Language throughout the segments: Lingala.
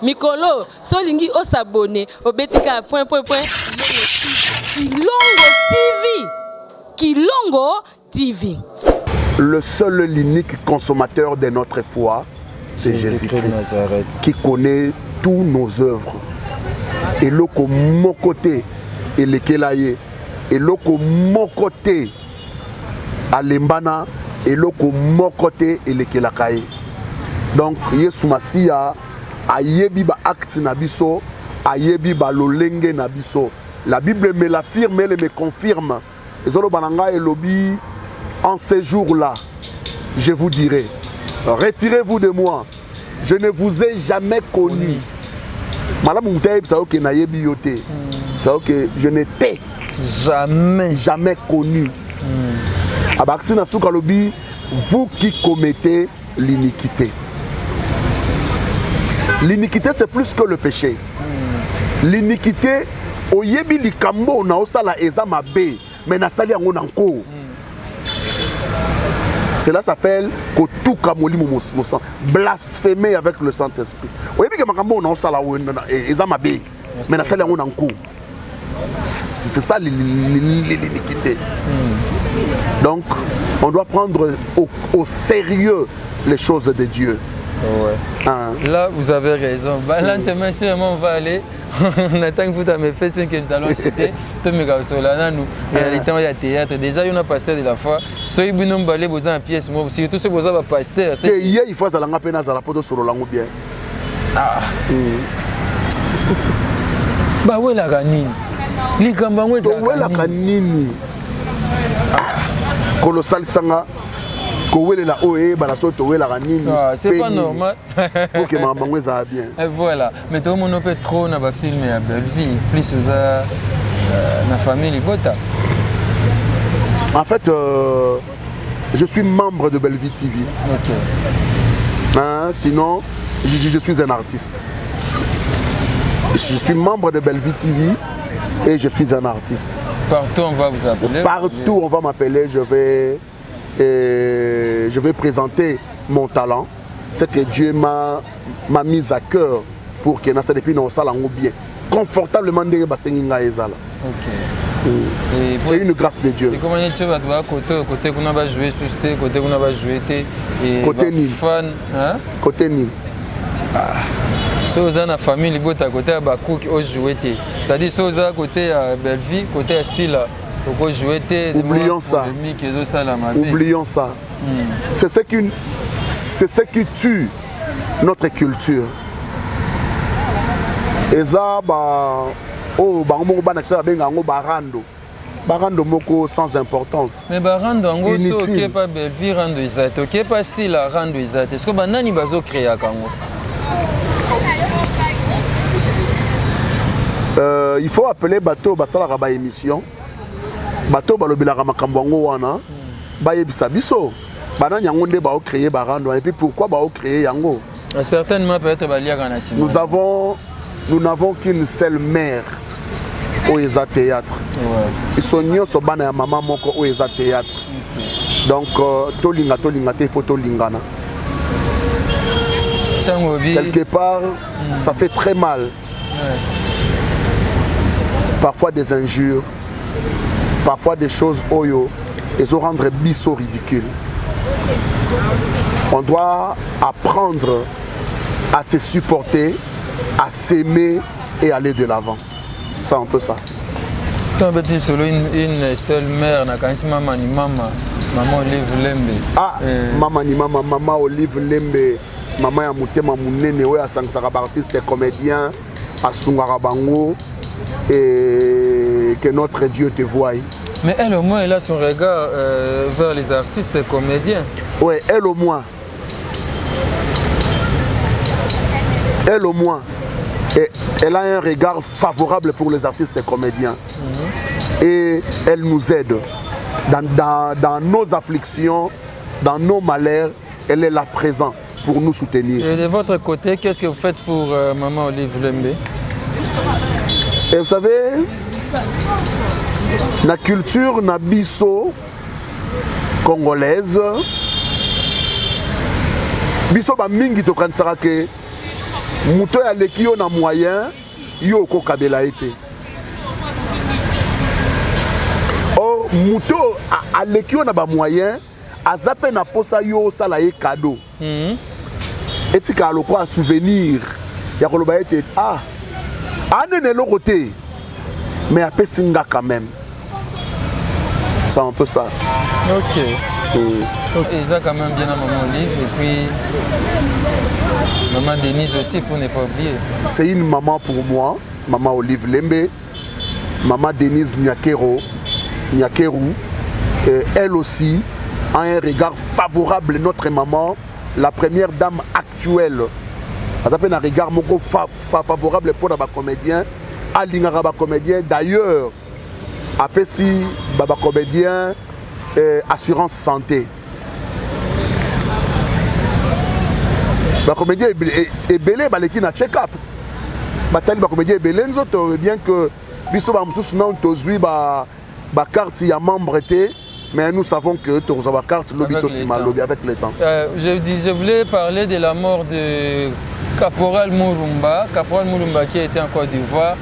Mikolo, solingi o s'abonner au Betika point. Kilongo TV. Le seul, l'unique consommateur de notre foi, c'est Jésus-Christ, qui connaît tous nos œuvres. Et loko mon côté, et le Kelaye, et loko mon côté, à l'Embana, et loko mon côté, et le Kelakaye. Donc, Yesu Masia, ayebi ba acte nabiso, ayebi ba lolenge nabiso. La Bible me l'affirme, elle me confirme. Ezolo bananga et lobby, en ces jours-là, je vous dirai, retirez-vous de moi, je ne vous ai jamais connu. Madame Moutaïb, ça ok nayebi yote, ça ok, je n'étais jamais connu. Abaksina souka lobby, vous qui commettez l'iniquité. L'iniquité, c'est plus que le péché. L'iniquité, oyebi likambo na osala eza mabe, mais na sali yango nanko. Cela s'appelle kotuka molimo mosan, blasphémer avec le Saint-Esprit. Oyebi ke makambo na osala eza mabe, mais na sali yango nanko. C'est ça l'iniquité. Donc, on doit prendre au sérieux les choses de Dieu. Ouais. Là, vous avez raison. Lentement, si on va aller, on attend que vous avez fait ce que nous allons citer. Tout me casse là, nous. Réalité, il y a théâtre. Déjà, il y a un pasteur de la foi. Si vous avez balé, vous avez une pièce, surtout si vous avez un pasteur. Hier, il faut que vous ayez un peu de sur le langue bien. Ah. Bah, où est la canine? Les gambans, où est la canine? Colossal Sanga. C'est pas normal. Pour que ma maman soit bien. Et voilà. Mais tout le monde peut trop dans le film à belle vie. Plus aux la famille Bota. En fait, je suis membre de Belle Vie TV. Ok. Sinon, je suis un artiste. Je suis membre de Belle Vie TV et je suis un artiste. Partout on va vous appeler. Partout on va m'appeler, je vais présenter mon talent, ce que Dieu m'a mis à cœur pour que nous soyons bien, confortablement. C'est une grâce de Dieu. Et comment tu vas côté qu'on va jouer susté, côté qu'on va jouer et fan, côté ni. Si vous avez une famille, vous avez côté à Bakouk au jouer, c'est-à-dire si vous avez côté à Belleville, côté à Silla. Oublions ça. Oublions ça. C'est ce qui tue notre culture. Et ça, barando moko sans importance. Mais barando ango so ok pas Belleville rando izate, ok pas si la rando izate. Est-ce que banani bazo créer kango? Il faut appeler bateau basala raba émission. Bato balobelaka makambo yango wana bayebisa biso bana nyango nde ba créer barando et puis pourquoi ba créer yango certainement peut-être baliaka na sima. Nous n'avons qu'une seule mère au Eza Théâtre. Ils sont nyonso bana ya maman moko au Eza Théâtre. Donc tolinga te faut tolingana. Quelque part ça fait très mal. Parfois des injures. Parfois des choses oyo, ils ont rendre biso ridicule. On doit apprendre à se supporter, à s'aimer et aller de l'avant. C'est un peu ça. Quand tu solo une seule mère, maman ni maman, maman Olive Lembe. Ah, maman ni maman, maman Olive Lembe, maman ya mutema munene, oya sangsaka artiste comédien, asungara bango et que notre Dieu te voie. Mais elle au moins, elle a son regard vers les artistes et comédiens. Oui, elle au moins. Elle au moins. Et elle a un regard favorable pour les artistes et comédiens. Et elle nous aide. Dans nos afflictions, dans nos malheurs, elle est là présente pour nous soutenir. Et de votre côté, qu'est-ce que vous faites pour Maman Olive Lembe? Et vous savez, la culture na biso congolaise, biso ba mingi to kansaka ke Muto ya leki yo na moyen yo ko kabela été. Oh muto a leki yo na ba moyen azape na posa yo sala ye cadeau. Etika loko a souvenir ya koloba été anene lo côté mais après singa quand même. C'est un peu ça. Ok. Et ça quand même bien à Maman Olive et puis Maman Denise aussi pour ne pas oublier. C'est une maman pour moi, Maman Olive Lembe, Maman Denise Nyakeru. Elle aussi a un regard favorable, notre maman, la première dame actuelle. Elle a un regard favorable pour les comédiens, les comédiens. D'ailleurs, après si les comédiens, assurance santé. Les comédiens sont belés, ils ont check-up. Les comédiens sont belés, bien que biso ba mususu na tozui ba carte ya membre té, mais nous savons que tu as la carte lobby avec le temps. Je voulais parler de la mort de Caporal Murumba. Caporal Murumba qui était en Côte d'Ivoire,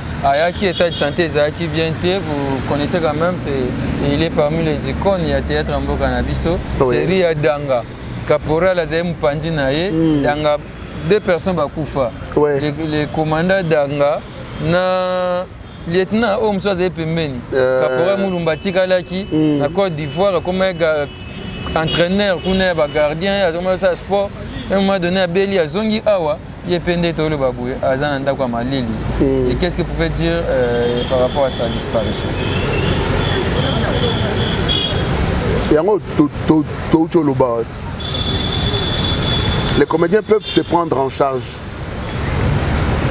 qui était de santé, qui vient, vous connaissez quand même, il est parmi les icônes, il y a théâtre en Bokanabiso, c'est Ria Danga. Caporal Azem Pandinaye, Danga, 2 personnes Bakoufa. Le commandant Danga, na lieutenant Homme Soazé Pemeni, Caporal Murumba Tikalaki, en Côte d'Ivoire, comme entraîneur, gardien, à sport, à un moment donné, à Beli, à Zongi Awa. Et qu'est-ce que vous pouvez dire par rapport à sa disparition? Les comédiens peuvent se prendre en charge.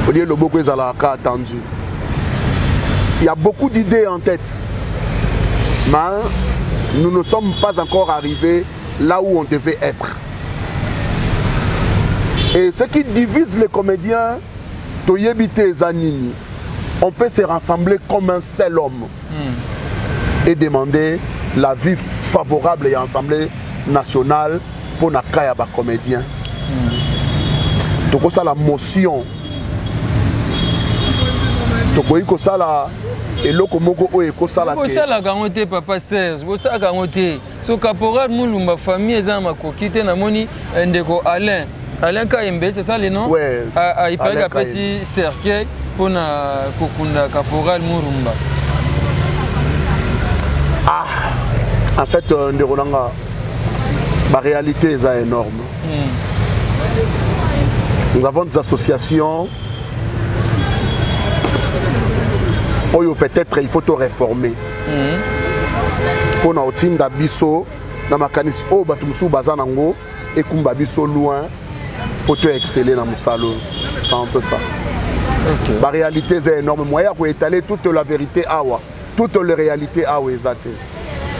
Il y a beaucoup d'idées en tête, mais nous ne sommes pas encore arrivés là où on devait être. Et ce qui divise les comédiens, on peut se rassembler comme un seul homme et demander l'avis favorable et l'Assemblée nationale pour les comédiens. Donc ça la motion. Donc ça la et lokomoko o ekosala ke. Bosala gangote papa Serge, bosala gangote. So caporal Mulumba famille eza makokite na moni ndeko Alain. Alain Kaimbe, c'est ça le nom? Oui. Il paraît qu'il y a cercueil pour Kokunda Caporal Murumba. En fait, la réalité est énorme. Nous avons des associations où peut-être il faut tout réformer. Pour nous, Bisso, dans ma canis, Bazanango, et Kumbabiso loin. Pour te exceller dans Moussalo, c'est un peu ça. La réalité est énorme. Moi, je vais étaler toute la vérité, toute la réalité,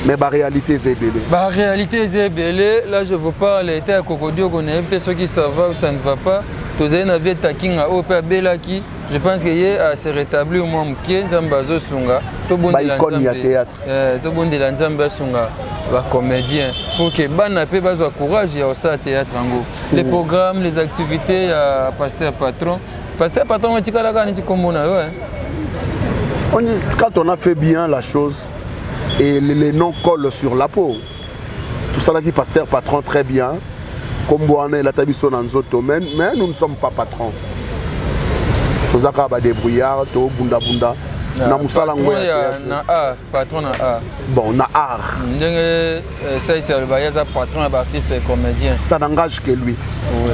mais la réalité est belle. La réalité est belle. Là, je vous parle, l'été à Kokodio, on a ceux qui savent ou ça ne va pas. Tous les navires taking à Opa Belaki. Je pense qu'il y a à se rétablir au monde qui est Zambazo Sunga. Tout le monde de l'Anzamba Sunga. Comédien pour que Bana peut avoir courage et aussi à théâtre ango. Les programmes, les activités à Pasteur Patron. Pasteur Patron, quand on a fait bien la chose et les noms collent sur la peau, tout ça là qui Pasteur Patron très bien, comme Boana et la Tabiso dans d'autres domaines, mais nous ne sommes pas patrons. Tout ça va débrouillard, tout bunda bunda. Patron na art. Bon, na art. Ça c'est le baillage patron artiste et comédien. Ça n'engage que lui. Oui.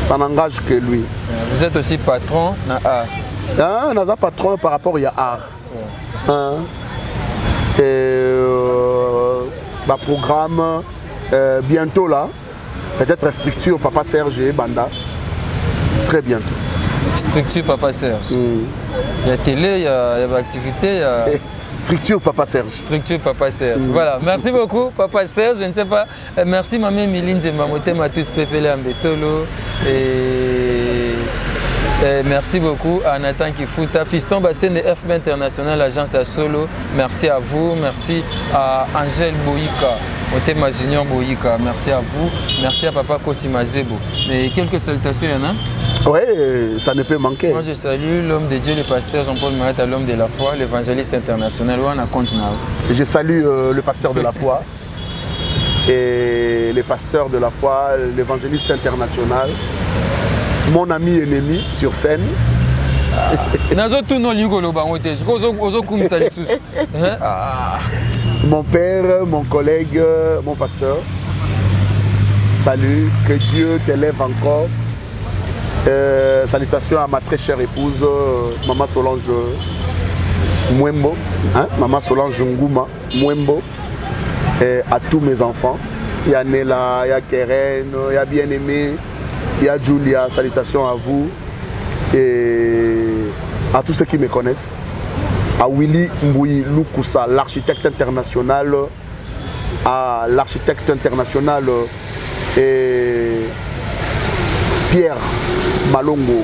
Ça n'engage que lui. Vous êtes aussi patron na art. Nous sommes patron par rapport à art. Programme bientôt là. Peut-être structure Papa Serge et Banda. Très bientôt. Structure Papa Serge. Il y a télé, il y a l'activité. Structure Papa Serge. Structure Papa Serge. Voilà. Merci beaucoup Papa Serge. Je ne sais pas. Merci maman Miline Zembamote, Matus Pepele Ambetolo. Merci beaucoup à Nathan Kifuta, Fiston Bastien de FB International, agence à Solo. Merci à vous. Merci à Angèle Boïka. Otema Junior Boyika, merci à vous. Merci à Papa Kosi Mazebo. Et quelques salutations, il y en a? Oui, ça ne peut manquer. Moi, je salue l'homme de Dieu, le pasteur Jean-Paul Maretta, l'homme de la foi, l'évangéliste international. Je salue le pasteur de la foi et le pasteur de la foi, l'évangéliste international, mon ami ennemi sur scène. Mon père, mon collègue, mon pasteur. Salut, que Dieu t'élève encore. Salutations à ma très chère épouse, Maman Solange Mwembo, hein? Maman Solange Ngouma Mwembo, et à tous mes enfants. Il y a Nela, il y a Keren, il y a Bien-Aimé, il y a Julia. Salutations à vous et à tous ceux qui me connaissent. À Willy Mbouyi Lukusa, l'architecte international, à l'architecte international et Pierre Malongo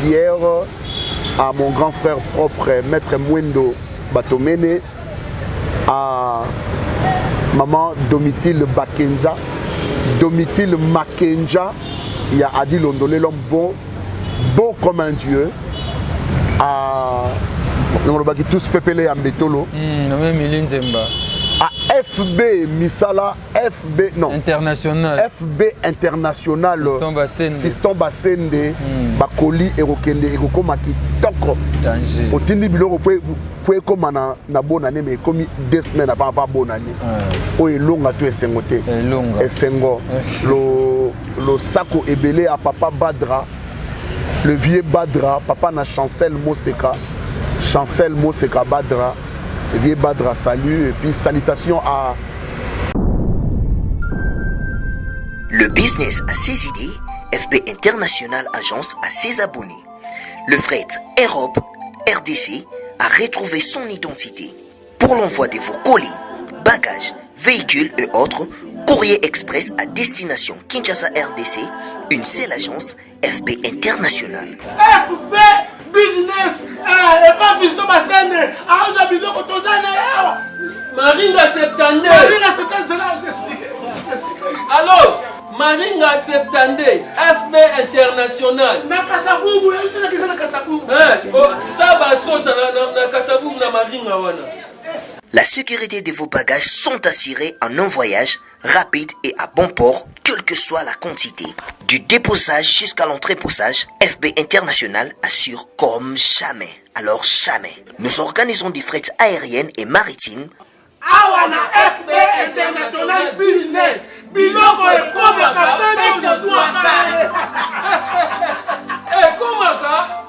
Pierre, à mon grand frère propre, Maître Mwendo Batomene, à maman Domitille Bakenja, Domitille Makenja, il y a Adi Londolé, l'homme bon comme un dieu, à tous pépélés à Mbetolo, à FB Misala, FB non international, FB international, Fiston Basende, Bakoli Erokende, Erokoma Kitoko, Otindi Biloko pouvez comme na bonne année, mais comme 2 semaines avant pas bonne année. Oh et longa tout est sengoté, et sengo, le sako ebélé à papa Badra, le vieux Badra, papa na Chancel Moseka Badra. Vieux Badra, salut et puis salutations à... Le business a ses idées, FB International Agence a ses abonnés. Le fret Europe, RDC, a retrouvé son identité. Pour l'envoi de vos colis, bagages, véhicules et autres, courrier express à destination Kinshasa RDC, une seule agence, FB International. FB Business et pas Fiston Basende, à Bizoko Tozane. Maringa 72. Maringa 72, c'est là où j'explique. Alors, Maringa 72, FB International. Na Kasavubu, il y a qui na Kasavubu. Ça va sauter na Kasavubu na Maringa wana. La sécurité de vos bagages sont assurées en un voyage rapide et à bon port, quelle que soit la quantité. Du déposage jusqu'à l'entreposage, FB International assure comme jamais. Alors jamais. Nous organisons des frettes aériennes et maritimes. Awana FB International Business. Biloko et Komaka, Peto Zouaka.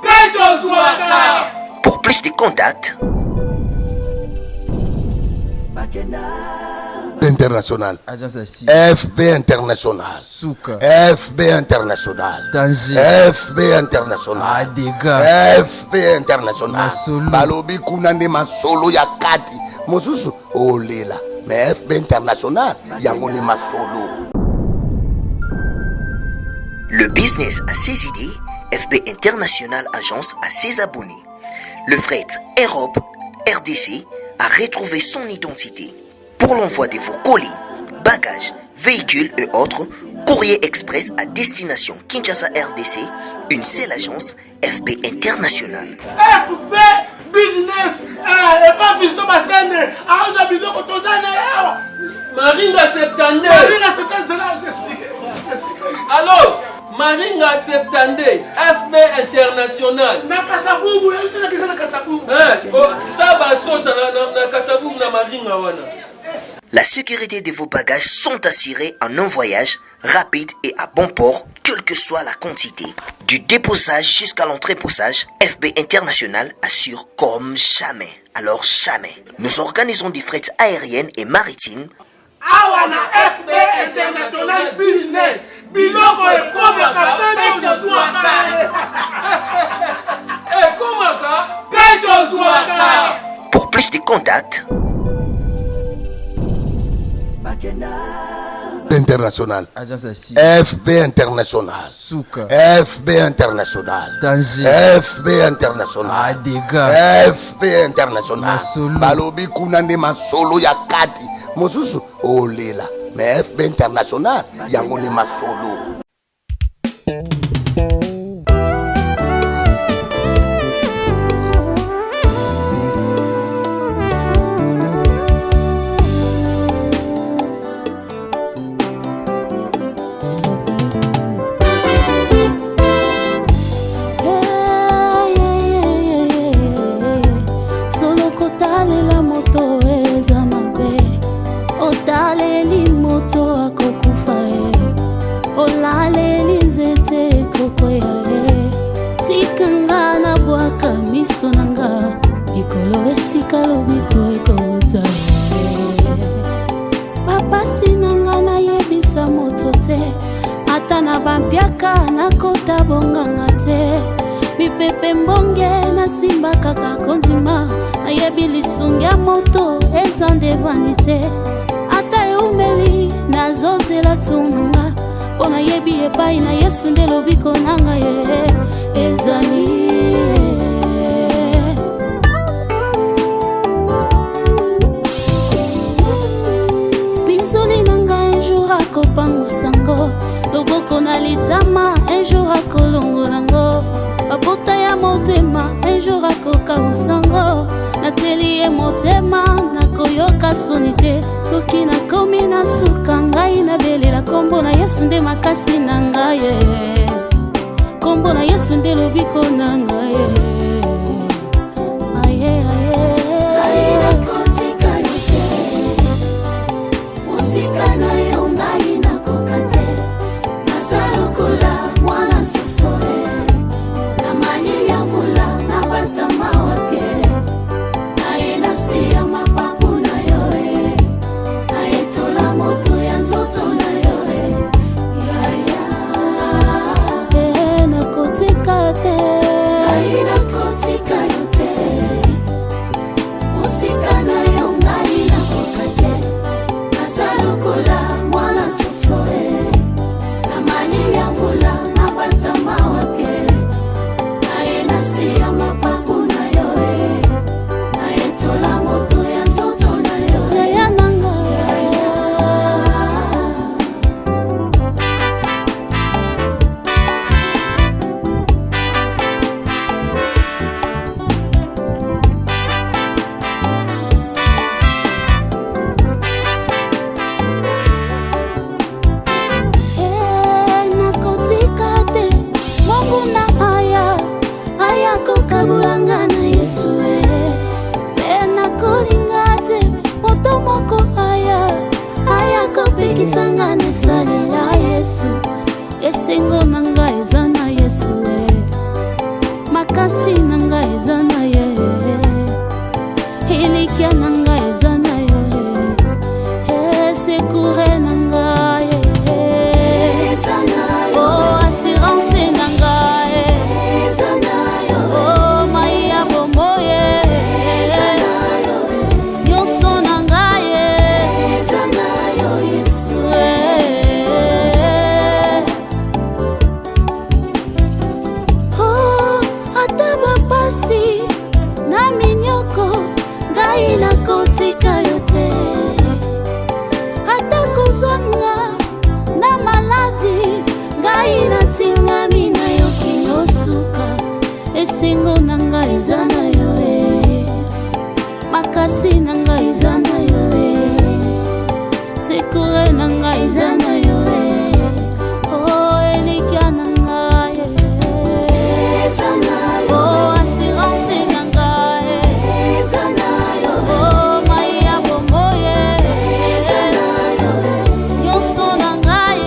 Peto Zouaka. Pour plus de contacts, International, FB International, FB International, FB International, FB International, Balobi Kunande Masolo Yakati, Mosusu, oh Lela, mais FB International, Yangoni Masolo. le business a ses idées, FB International Agence a ses abonnés. Le fret Europe, RDC, a retrouvé son identité. Pour l'envoi de vos colis, bagages, véhicules et autres, courrier express à destination Kinshasa RDC, une seule agence, FB International. FB Business et pas Fiston Basende, à Bizoko Tozane. Maringa 72. Maringa 72, c'est là où j'explique. Alors, Maringa 72, FB International. Na Kasavubu, il y a qui na Kasavubu. Ça va sauter na Kasavubu na Maringa wana. La sécurité de vos bagages sont assurées en un voyage rapide et à bon port, quelle que soit la quantité. Du déposage jusqu'à l'entreposage, FB International assure comme jamais. Alors jamais. Nous organisons des frettes aériennes et maritimes. Awana FB International Business. Biloko et Komaka, Peto Zouaka. Pour plus de contacts, International. Agence Assis. FB International. Souka. FB International. Danger. FB International. Adega. FB International. Masolo. Balobi kunande masolo ya kati. Mosusu olela. Mais FB International yango ni masolo. Atana bampiaka na kota bonganga te mipepe mbonge na simba kaka konzima ayebi lisungi ya moto eza nde vanite ata eumeli nazozela tunanga mpona yebi epai na Yesu nde lobiko nanga ye ezali pinzoli nanga un jour akopangusango loboko na litama un jour akolongolango babota ya motema un jour akokausango nateli ye motema nakoyoka soni te soki nakomi na suka ngai nabelela kombo na Yesu nde makasi na ngai kombo na Yesu nde lobiko na ngai aye aye nakotika yo te musika na yo ngai nakoka te Salokola mwana sosore na malili ya mvula na batama wapye na yenasi ya mapapu na yoe na etola moto ya nzoto na yoe yaya nakotika te nakotika yo te musika na yo ngai nakoka te na salokola mwana sosore Mvula na batama wapye na yenasi ya mapapu na yoe na etola moto ya nzoto na yoe ya nanga kabulanga na Yesu lena kolinga te moto moko aya kopekisanga na sali ya Yesu esengo nanga eza na Yesu makasi nanga eza na ye hilikia nanga eza na ye sekure nanga ye oh assurance nanga na minyoko ngai nakotika yo te ata kozanga na maladi ngai natingami na yo kino suka esengo na ngai eza na yo makasi na ngai eza na yo sekure na ngai eza na yo oh elikia na ngai eza na yo oh assurance na ngai eza na yo oh maya bomoye eza na yo nyonso na ngai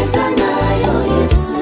eza na yo Yesu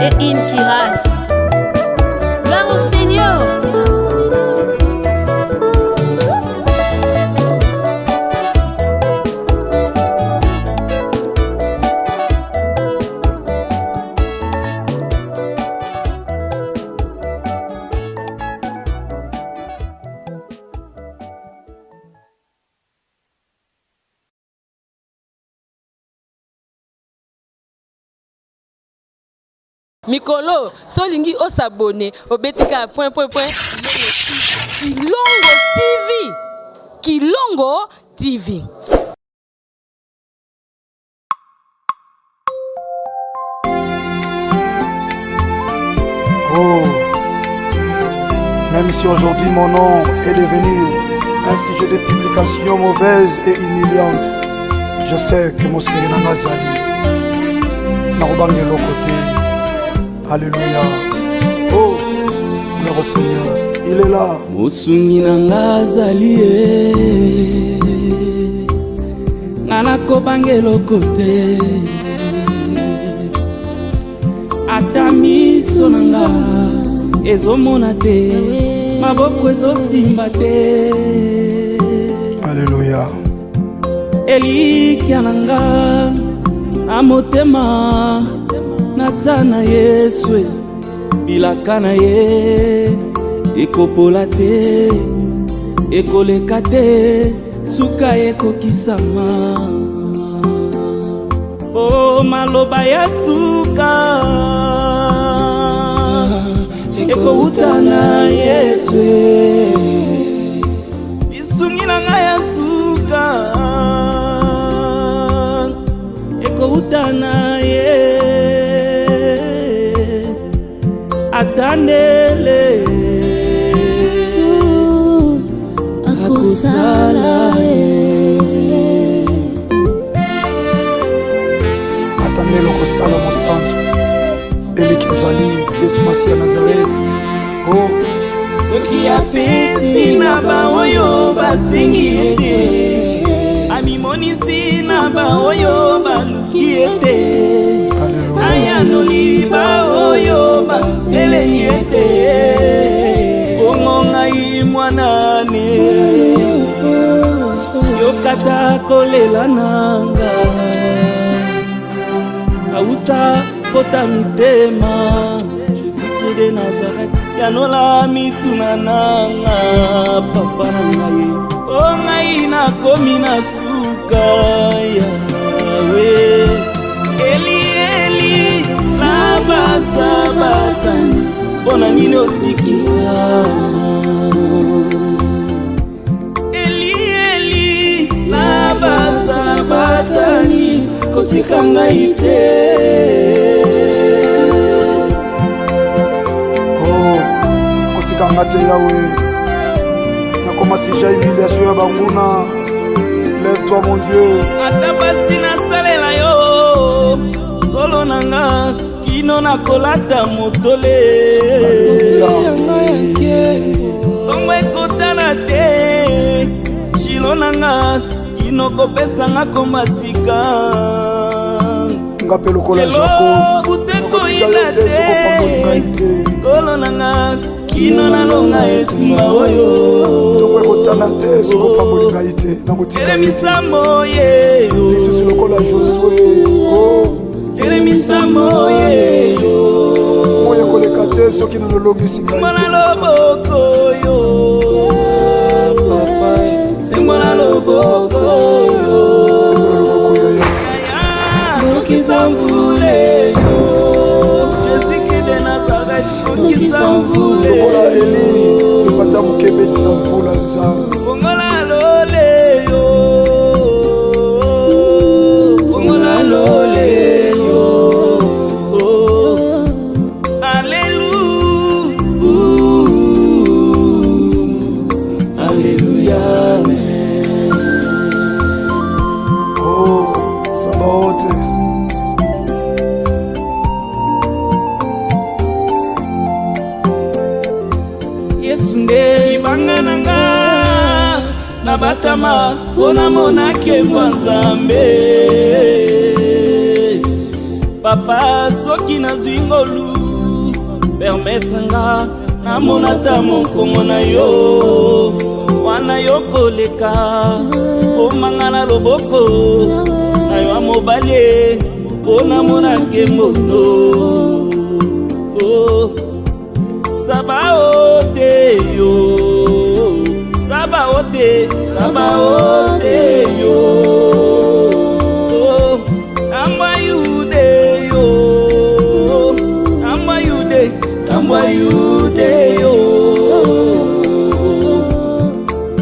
et In Kiras. Gloire au Seigneur. Mikolo, solingi o s'abonner au Betika Kilongo TV. Kilongo TV. Oh, même si aujourd'hui mon nom est devenu un sujet de publication mauvaise et humiliante, je sais que mon Seigneur n'a zali. Narobangelo côté. Alléluia. Oh, le Seigneur, il est là. Mosungi nanga zali ngana kobangelo kote atamiso nanga ezomona te maboko ezosimba te. Alléluia. Elikia nanga na motema natana Yesu bilaka na ye ekopola te ekoleka te suka ekokisama. O maloba ya suka ekouta na Yesu isungi na nga ya suka ekouta na ye atandele akusala atandele akusala mosantu elikezali Yesu Masiya Nazareti. Oh, soki apesi na baoyo basingi ete amimonisi na baoyo baluki ete ayanoli baoyo baeleli ete ongongai mwanane yokata kolela nanga ausa kota mitema Jésus de Nazareth yanola mituna nanga papa na ngai o ngai nakomi na suka yawe Eli Eli laba sabatani bona nini otikinga Eli Eli laba sabatani kotikanga ite. Kotikanga te Yawe nakoma sija humiliation ya banguna. Lève-toi mon Dieu. Atabasi na salela yo kolo nanga kino na kolata motole yanga yake omwe kotana te shilo nanga kino kopesa nga komasika ngape lokola Jacob uteko ina te kolo nanga kino na longa etumba oyo tokwe kotana te soko pamolinga ite nakotika misamo yeyo lisusu lokola Josué. Oh, misamo yeyo moye koleka te soki nolongisi ngai mwana loboko yo papa simona loboko yo mokizamvule yo Jésus de Nazareth mokizamvule lokola Eli epata mokebetisa mvula nzambe fongola lole yo fongola lole batama kona monake mwa Nzambe papa soki nazwi ngolu permetanga namona ta monkongo na yo wana yo koleka omanga na loboko na yo mobali mpona mona ngembono sabaote yo sabaote yo ambayude yo ambayude yo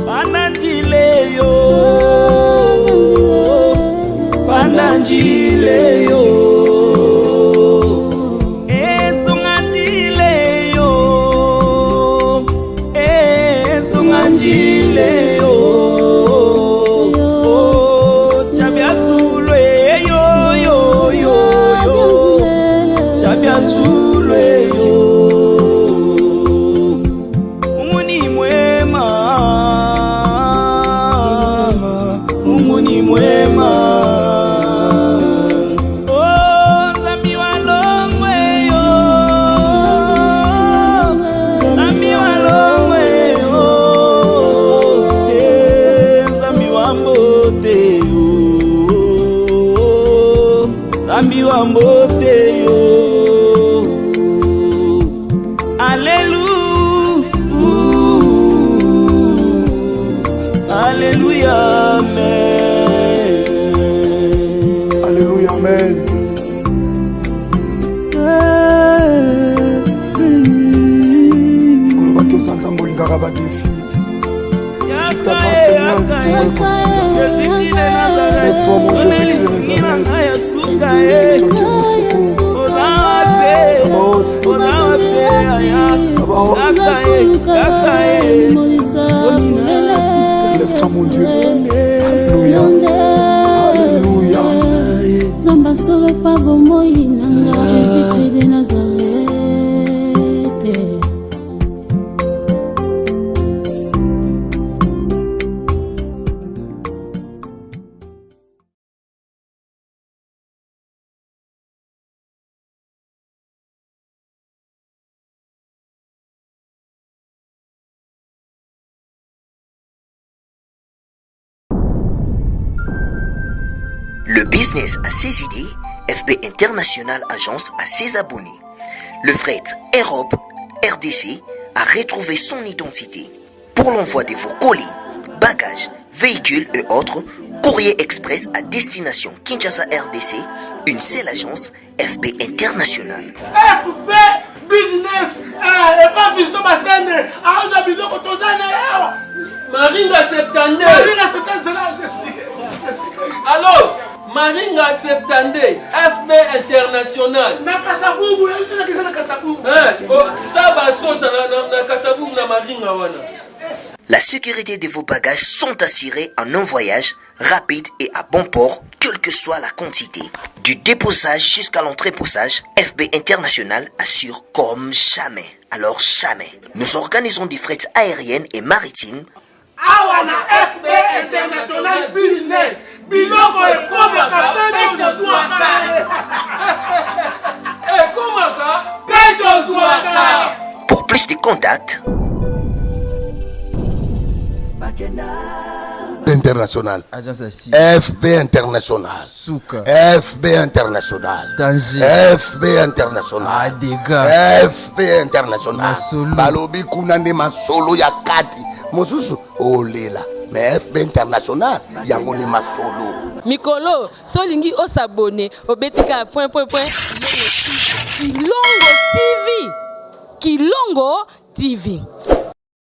pananjile yo pananjile yo Alléluia, amen. Alléluia, amen. Jusqu'à quand, Seigneur, tu es possible. Aide-toi, mon Jésus de Nazareth. Jésus, toi qui es mon secours. Sabaoth. Lève-toi, mon Dieu. Alléluia. Alléluia. Zamba solo pa bomoi nanga Jésus de Nazareth. Le business a ses idées, FB International Agence a ses abonnés. Le fret Europe, RDC a retrouvé son identité. Pour l'envoi de vos colis, bagages, véhicules et autres, courrier express à destination Kinshasa RDC, une seule agence, FB International. FB Business et pas Fisto Bassene, à Bizo Kotozane. Maringa 72. Maringa 72, j'explique. Alors, Maringa 72, FB International. Nakasavubu, elle dit que c'est Nakasavubu. La sécurité de vos bagages sont assurées en un voyage rapide et à bon port, quelle que soit la quantité. Du déposage jusqu'à l'entreposage, FB International assure comme jamais. Alors jamais. Nous organisons des frettes aériennes et maritimes. Awana FB International Business. Biloko et Komaka, Pedro Zouaka. Pedro Zouaka. Pour plus de contacts, International. FB International. Souka. FB International. Danger. FB International. Dégâts. FB International. Masolo. Balobi kunande masolo ya kati. Mosusu olela. Mais FB International yango ni masolo. Mikolo, solingi o s'abonner au betika Kilongo TV. Kilongo TV.